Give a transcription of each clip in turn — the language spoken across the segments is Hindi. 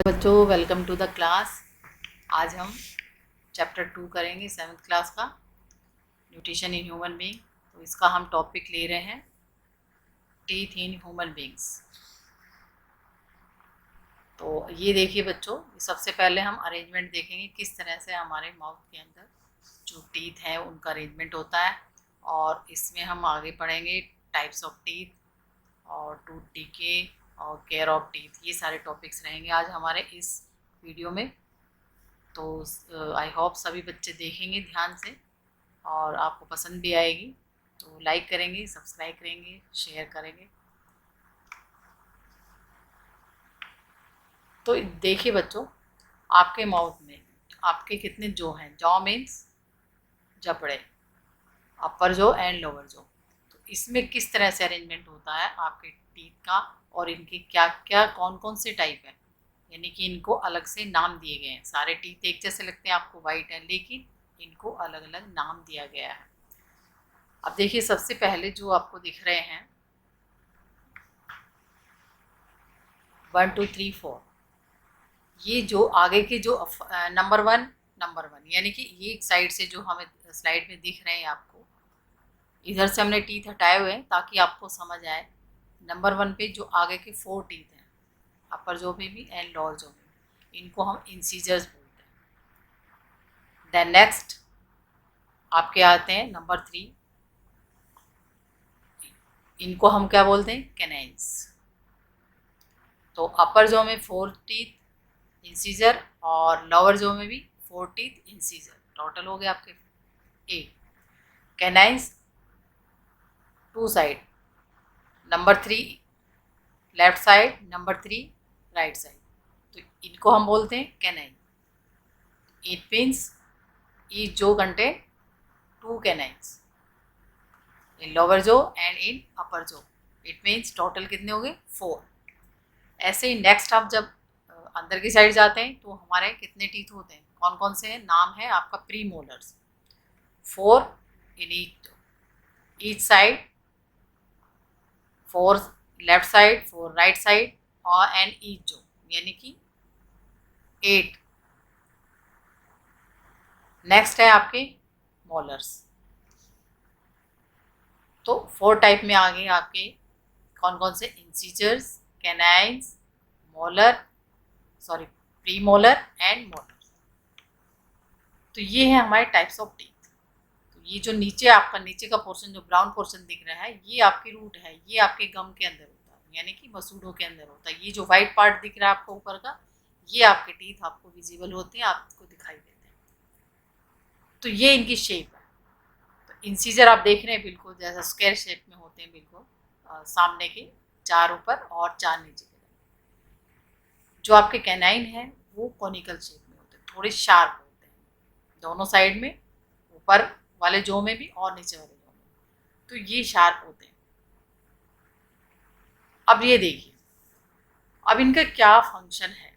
बच्चों, वेलकम टू द क्लास। आज हम चैप्टर 2 करेंगे 7th क्लास का, न्यूट्रिशन इन ह्यूमन बीइंग। तो इसका हम टॉपिक ले रहे हैं टीथ इन ह्यूमन बीइंग्स। तो ये देखिए बच्चों, सबसे पहले हम अरेंजमेंट देखेंगे किस तरह से हमारे माउथ के अंदर जो टीथ है उनका अरेंजमेंट होता है, और इसमें हम आगे पढ़ेंगे टाइप्स ऑफ टीथ और टूथ डीके और केयर ऑफ टीथ। ये सारे टॉपिक्स रहेंगे आज हमारे इस वीडियो में। तो आई होप सभी बच्चे देखेंगे ध्यान से और आपको पसंद भी आएगी। तो लाइक करेंगे, सब्सक्राइब करेंगे, शेयर करेंगे। तो देखिए बच्चों, आपके माउथ में आपके कितने जॉ हैं। जॉ मीन्स जबड़े, अपर जॉ एंड लोअर जॉ। तो इसमें किस तरह से अरेंजमेंट होता है आपके टीथ का, और इनके क्या क्या कौन कौन से टाइप है, यानी कि इनको अलग से नाम दिए गए हैं। सारे टीथ एक जैसे लगते हैं आपको, वाइट है, लेकिन इनको अलग अलग नाम दिया गया है। अब देखिए, सबसे पहले जो आपको दिख रहे हैं 1 2 3 4, ये जो आगे के जो नंबर वन यानी कि ये एक साइड से जो हमें स्लाइड में दिख रहे हैं आपको, इधर से हमने टीथ हटाए हुए हैं ताकि आपको समझ आए। नंबर 1 पे जो आगे के 4 टीथ हैं, अपर जॉ में भी एंड लोअर जॉ में, इनको हम इंसीजर्स बोलते हैं। देन नेक्स्ट आपके आते हैं नंबर 3, इनको हम क्या बोलते हैं, कैनाइन्स। तो अपर जॉ में 4 टीथ इंसीजर और लोअर जॉ में भी 4 टीथ इंसीजर, टोटल हो गए आपके 8 canines. 2 side, number 3 left side, number 3 right side, तो इनको हम बोलते हैं कैनाइन। इट मीन्स ईच जो contain 2 canines in lower jaw and in upper jaw. It means total कितने हो गए, 4। ऐसे ही नेक्स्ट आप जब अंदर की साइड जाते हैं तो हमारे कितने टीथ होते हैं, कौन कौन से हैं, नाम है आपका pre molars. 4 in each side, 4 left side, 4 right side और एंड ईच जॉ, यानी कि 8। नेक्स्ट है आपके मोलर्स। तो 4 टाइप में आ गए आपके कौन कौन से, incisors, canines, molar, sorry premolar and molar. तो ये है हमारे टाइप्स ऑफ टीथ। तो ये जो नीचे आपका नीचे का पोर्शन, जो ब्राउन पोर्शन दिख रहा है, ये आपकी रूट है, ये आपके गम के अंदर होता है, यानी कि मसूड़ों के अंदर होता है। ये जो व्हाइट पार्ट दिख रहा है आपको ऊपर का, ये आपके टीथ आपको विजिबल होते हैं, आपको दिखाई देते हैं। तो ये इनकी शेप है। तो इंसीजर आप देख रहे हैं बिल्कुल जैसा स्क्वायर शेप में होते हैं, बिल्कुल सामने के 4 ऊपर और 4 नीचे के। जो आपके कैनाइन है वो कॉनिकल शेप में होते हैं, थोड़े शार्प होते हैं दोनों साइड में, ऊपर वाले जॉ में भी और नीचे वाले जॉ में, तो ये शार्प होते हैं। अब ये देखिए, अब इनका क्या फंक्शन है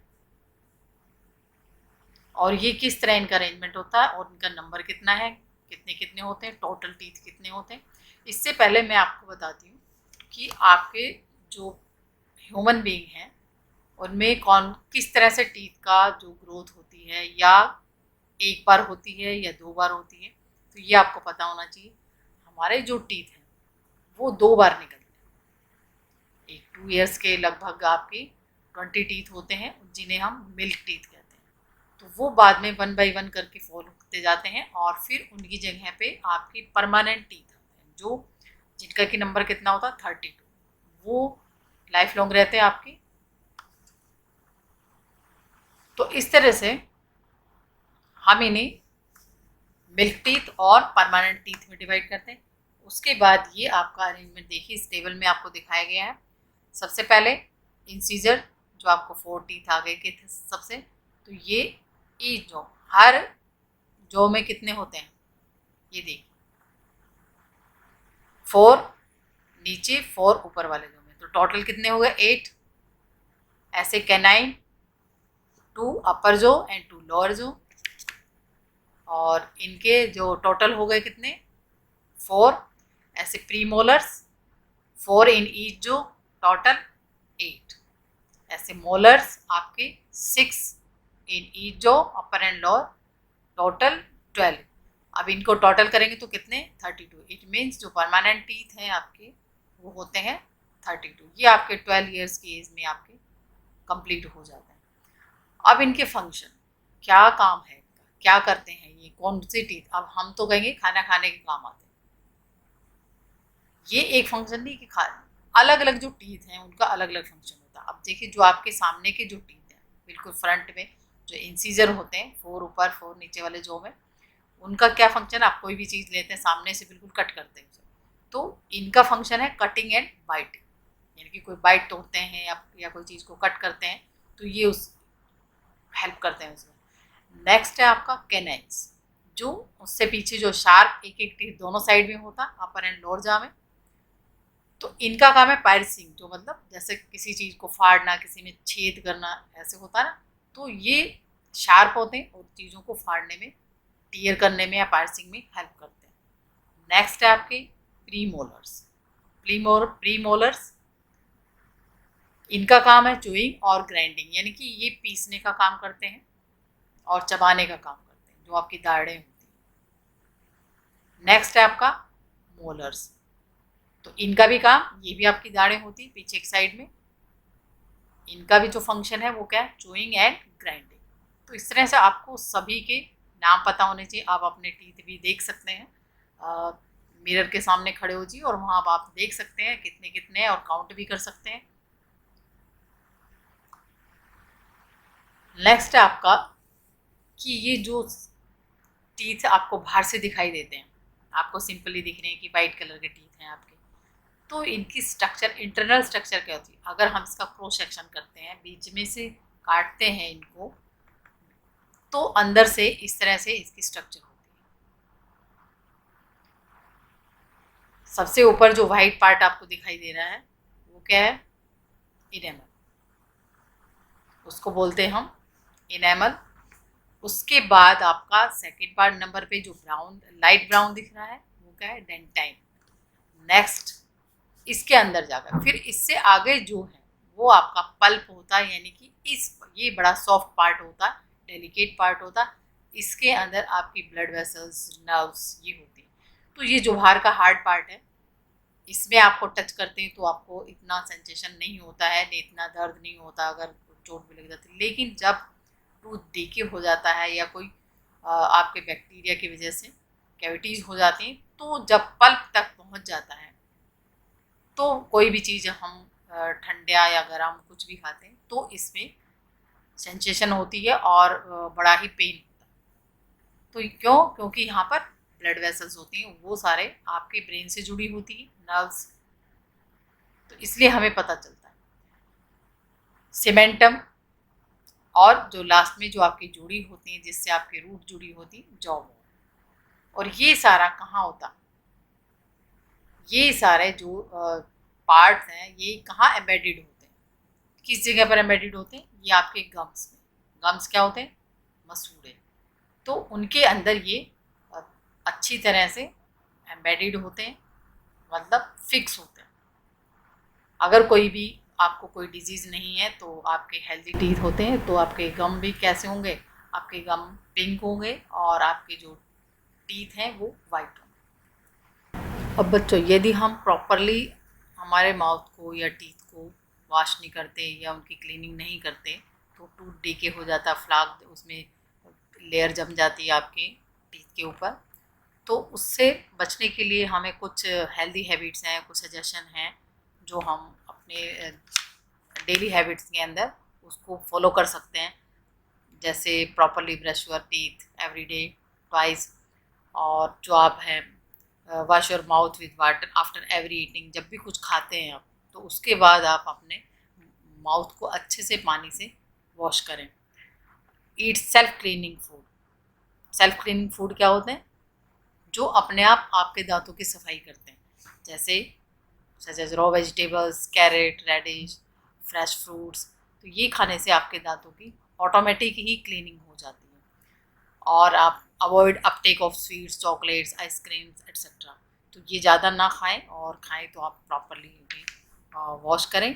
और ये किस तरह इनका अरेंजमेंट होता है और इनका नंबर कितना है, कितने कितने होते हैं, टोटल टीथ कितने होते हैं। इससे पहले मैं आपको बताती हूँ कि आपके जो ह्यूमन बीइंग हैं उनमें कौन किस तरह से टीथ का जो ग्रोथ होती है, या एक बार होती है या 2 बार होती है। तो ये आपको पता होना चाहिए। हमारे जो टीथ हैं वो 2 बार निकलते हैं। एक 2 ईयर्स के लगभग आपके 20 टीथ होते हैं, जिन्हें हम मिल्क टीथ कहते हैं। तो वो बाद में 1 बाय 1 करके फॉल होते जाते हैं, और फिर उनकी जगह पे आपके परमानेंट टीथ आते हैं, जो जिनका कि नंबर कितना होता है, 32। वो लाइफ लॉन्ग रहते हैं आपके। तो इस तरह से हम इन्हें मिल्क टीथ और परमानेंट टीथ में डिवाइड करते हैं। उसके बाद ये आपका अरेंजमेंट देखिए, इस टेबल में आपको दिखाया गया है। सबसे पहले इंसीजर, जो आपको 4 टीथ आगे के थे सबसे। तो ये ईच जॉ, हर जॉ में कितने होते हैं, ये देखिए 4 नीचे, 4 ऊपर वाले जॉ में, तो टोटल कितने हो गए, 8। ऐसे canine, 2 upper jaw and 2 lower jaw, और इनके जो टोटल हो गए कितने, 4। ऐसे pre molars, 4 in each jaw, total 8। ऐसे मोलर्स आपके 6 in each jaw, upper and lower, total 12। अब इनको टोटल करेंगे तो कितने, 32। इट मीन्स जो परमानेंट टीथ हैं आपके वो होते हैं 32। ये आपके 12 ईयर्स की एज में आपके कंप्लीट हो जाते हैं। अब इनके फंक्शन, क्या काम है इनका, क्या करते हैं ये, कौन सी टीथ, अब हम तो कहेंगे खाना खाने के काम आते हैं। ये एक फंक्शन नहीं कि अलग अलग जो टीथ हैं उनका अलग अलग फंक्शन होता है। अब देखिए जो आपके सामने के जो टीथ हैं बिल्कुल फ्रंट में, जो इंसीजर होते हैं 4 ऊपर 4 नीचे वाले जो में, उनका क्या फंक्शन, आप कोई भी चीज़ लेते हैं सामने से बिल्कुल कट करते हैं उसे, तो इनका फंक्शन है कटिंग एंड बाइटिंग, यानी कि कोई बाइट तोड़ते हैं या कोई चीज़ को कट करते हैं तो ये उस हेल्प करते हैं उसमें। नेक्स्ट है आपका कैनाइन्स, जो उससे पीछे जो शार्प एक एक टीथ दोनों साइड में होता, अपर एंड लोअर जॉ में, तो इनका काम है पायर्सिंग, जो मतलब जैसे किसी चीज़ को फाड़ना, किसी में छेद करना, ऐसे होता है ना, तो ये शार्प होते हैं और चीज़ों को फाड़ने में, टीयर करने में या पायर्सिंग में हेल्प करते हैं। नेक्स्ट है आपके प्रीमोलर्स। प्रीमोलर्स इनका काम है चूइंग और ग्राइंडिंग, यानी कि ये पीसने का काम करते हैं और चबाने का काम करते हैं, जो आपकी दाढ़ें होती हैं। नेक्स्ट है आपका मोलर्स, तो इनका भी काम, ये भी आपकी दाढ़ें होती पीछे एक साइड में, इनका भी जो फंक्शन है वो क्या है, चूइंग एंड ग्राइंडिंग। तो इस तरह से आपको सभी के नाम पता होने चाहिए। आप अपने टीथ भी देख सकते हैं, मिरर के सामने खड़े हो जी और वहाँ आप देख सकते हैं कितने कितने और काउंट भी कर सकते हैं। नेक्स्ट है आपका कि ये जो टीथ आपको बाहर से दिखाई देते हैं, आपको सिंपली दिख रहे हैं कि वाइट कलर के टीथ हैं आपके, तो इनकी स्ट्रक्चर, इंटरनल स्ट्रक्चर क्या होती है, अगर हम इसका क्रॉस सेक्शन करते हैं, बीच में से काटते हैं इनको, तो अंदर से इस तरह से इसकी स्ट्रक्चर होती है। सबसे ऊपर जो वाइट पार्ट आपको दिखाई दे रहा है वो क्या है, इनेमल, उसको बोलते हैं हम इनेमल। उसके बाद आपका सेकेंड पार्ट नंबर पे जो ब्राउन, लाइट ब्राउन दिख रहा है वो क्या है, डेंटाइन। नेक्स्ट इसके अंदर जाकर फिर इससे आगे जो है वो आपका पल्प होता है, यानी कि ये बड़ा सॉफ्ट पार्ट होता, डेलिकेट पार्ट होता, इसके अंदर आपकी ब्लड वेसल्स, नर्व्स ये होती हैं। तो ये जो बाहर का हार्ड पार्ट है, इसमें आपको टच करते हैं तो आपको इतना सेंसेशन नहीं होता है, इतना दर्द नहीं होता अगर चोट भी लग जाती है। लेकिन जब टूथ डीके हो जाता है या कोई आपके बैक्टीरिया की वजह से कैविटीज हो जाती हैं, तो जब पल्प तक पहुंच जाता है, तो कोई भी चीज़ हम ठंडा या गर्म कुछ भी खाते हैं तो इसमें सेंसेशन होती है और बड़ा ही पेन होता है। तो क्यों, क्योंकि यहाँ पर ब्लड वेसल्स होती हैं, वो सारे आपके ब्रेन से जुड़ी होती हैं, नर्व्स, तो इसलिए हमें पता चलता है। सीमेंटम, और जो लास्ट में जो आपकी जुड़ी होती हैं, जिससे आपकी रूट जुड़ी होती है, जॉ बोन। और ये सारा कहाँ होता, ये सारे जो पार्ट्स हैं ये कहाँ एम्बेडेड होते हैं, किस जगह पर एम्बेडेड होते हैं, ये आपके गम्स में। गम्स क्या होते हैं, मसूड़े, तो उनके अंदर ये अच्छी तरह से एम्बेडेड होते हैं, मतलब फिक्स होते हैं। अगर कोई भी आपको कोई डिजीज़ नहीं है तो आपके हेल्दी टीथ होते हैं, तो आपके गम भी कैसे होंगे, आपके गम पिंक होंगे और आपके जो टीथ हैं वो वाइट होंगे। अब बच्चों, यदि हम प्रॉपरली हमारे माउथ को या टीथ को वॉश नहीं करते या उनकी क्लीनिंग नहीं करते तो टूथ डीके हो जाता, फ्लाक उसमें लेयर जम जाती है आपके टीथ के ऊपर। तो उससे बचने के लिए हमें कुछ हेल्दी हैबिट्स हैं, कुछ सजेशन हैं जो हम अपने डेली हैबिट्स के अंदर उसको फॉलो कर सकते हैं। जैसे properly brush your teeth every day twice, और जो आप हैं wash your mouth with water after every eating, जब भी कुछ खाते हैं आप तो उसके बाद आप अपने माउथ को अच्छे से पानी से वॉश करें। Eat self cleaning food. Self cleaning food क्या होते हैं, जो अपने आप आपके दांतों की सफाई करते हैं, जैसे such as raw vegetables, carrot, radish, fresh fruits. तो ये खाने से आपके दांतों की ऑटोमेटिक ही क्लीनिंग हो जाती है। और आप avoid Uptake of sweets, chocolates, ice creams etcetera. तो ये ज़्यादा ना खाएं, और खाएं तो आप प्रॉपरली वॉश करें।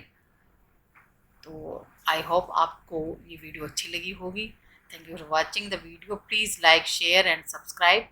तो आई होप आपको ये वीडियो अच्छी लगी होगी। Thank you for watching the video. Please like, share and subscribe.